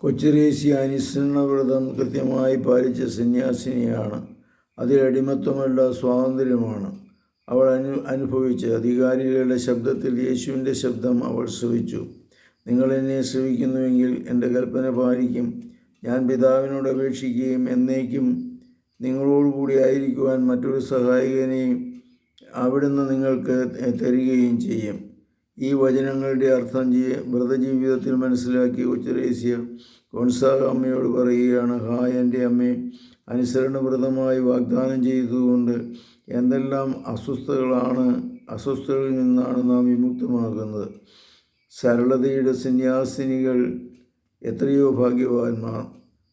കൊച്ചുറേസ്യ അനുസരണവ്രതം കൃത്യമായി പാലിച്ച സന്യാസിനിയാണ്. അതിൽ അടിമത്വമല്ല, സ്വാതന്ത്ര്യമാണ് അവൾ അനുഭവിച്ചത്. അധികാരികളുടെ ശബ്ദത്തിൽ യേശുവിൻ്റെ ശബ്ദം അവൾ ശ്രവിച്ചു. നിങ്ങൾ എന്നെ ശ്രവിക്കുന്നുവെങ്കിൽ എൻ്റെ കൽപ്പന പാലിക്കും. ഞാൻ പിതാവിനോട് അപേക്ഷിക്കുകയും എന്നേക്കും നിങ്ങളോടുകൂടി ആയിരിക്കുവാൻ മറ്റൊരു സഹായകനെയും അവിടുന്ന് നിങ്ങൾക്ക് തരികയും ചെയ്യും. ഈ വചനങ്ങളുടെ അർത്ഥം വ്രതജീവിതത്തിൽ മനസ്സിലാക്കി കൊച്ചുറേസ്യ ഗോൺസാഗ അമ്മയോട് പറയുകയാണ്, ഹായ് എൻ്റെ അമ്മേ, അനുസരണവ്രതമായി വാഗ്ദാനം ചെയ്തതുകൊണ്ട് എന്തെല്ലാം അസ്വസ്ഥതകളിൽ നിന്നാണ് നാം വിമുക്തമാകുന്നത്. സരളതയുടെ സന്യാസിനികൾ എത്രയോ ഭാഗ്യവാന്മാർ.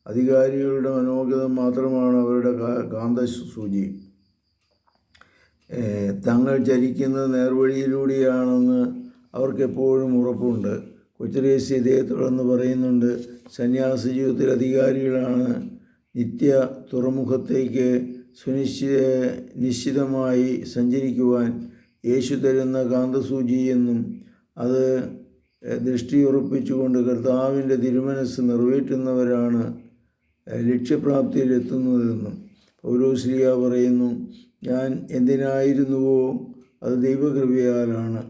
അധികാരികളുടെ മനോഗതം മാത്രമാണ് അവരുടെ കാന്തസൂചി. തങ്ങൾ ചരിക്കുന്നത് നേർവഴിയിലൂടെയാണെന്ന് അവർക്കെപ്പോഴും ഉറപ്പുണ്ട്. കൊച്ചുറേസ്യ ഇതേ തുടർന്ന് പറയുന്നുണ്ട്, സന്യാസ ജീവിതത്തിൽ അധികാരികളാണ് നിത്യ തുറമുഖത്തേക്ക് നിശ്ചിതമായി സഞ്ചരിക്കുവാൻ യേശു തരുന്ന കാന്തസൂചിയെന്നും അത് ദൃഷ്ടിയുറപ്പിച്ചുകൊണ്ട് കർത്താവിൻ്റെ തിരുമനസ് നിറവേറ്റുന്നവരാണ് ലക്ഷ്യപ്രാപ്തിയിലെത്തുന്നതെന്നും പൗലോസ്ലീഹ പറയുന്നു. ഞാൻ എന്തിനായിരുന്നുവോ അത് ദൈവകൃപയാലാണ്.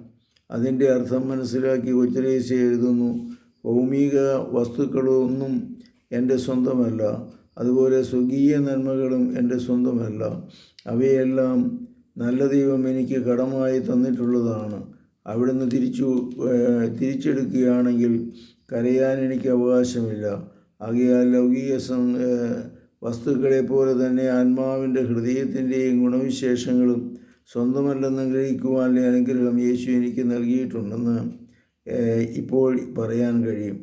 അതിൻ്റെ അർത്ഥം മനസ്സിലാക്കി കൊച്ചുറേസ്യ എഴുതുന്നു, ഭൗമിക വസ്തുക്കളൊന്നും എൻ്റെ സ്വന്തമല്ല, അതുപോലെ സ്വകീയ നന്മകളും എൻ്റെ സ്വന്തമല്ല. അവയെല്ലാം നല്ല ദൈവം എനിക്ക് കടമായി തന്നിട്ടുള്ളതാണ്. അവിടുന്ന് തിരിച്ചെടുക്കുകയാണെങ്കിൽ കരയാൻ എനിക്ക് അവകാശമില്ല. ആകയാൽ ലൗകിക വസ്തുക്കളെ പോലെ തന്നെ ആത്മാവിൻ്റെ ഹൃദയത്തിൻ്റെയും ഗുണവിശേഷങ്ങളും സ്വന്തമല്ലെന്ന് ഗ്രഹിക്കുവാനുള്ള അനുഗ്രഹം യേശു എനിക്ക് നൽകിയിട്ടുണ്ടെന്ന് ഇപ്പോൾ പറയാൻ കഴിയും.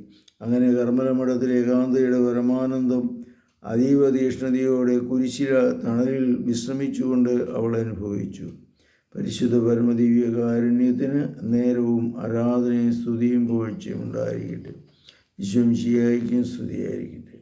അങ്ങനെ കർമ്മലമഠത്തിലെ ഏകാന്തയുടെ പരമാനന്ദം അതീവ തീഷ്ണതയോടെ കുരിശില തണലിൽ വിശ്രമിച്ചുകൊണ്ട് അവൾ അനുഭവിച്ചു. പരിശുദ്ധ പരമദിവ്യകാരുണ്യത്തിന് നേരവും ആരാധനയും സ്തുതിയും പുകഴ്ചയും ഉണ്ടായിരിക്കട്ടെ. ഈശോ മിശിഹായ്ക്കും സ്തുതിയായിരിക്കട്ടെ.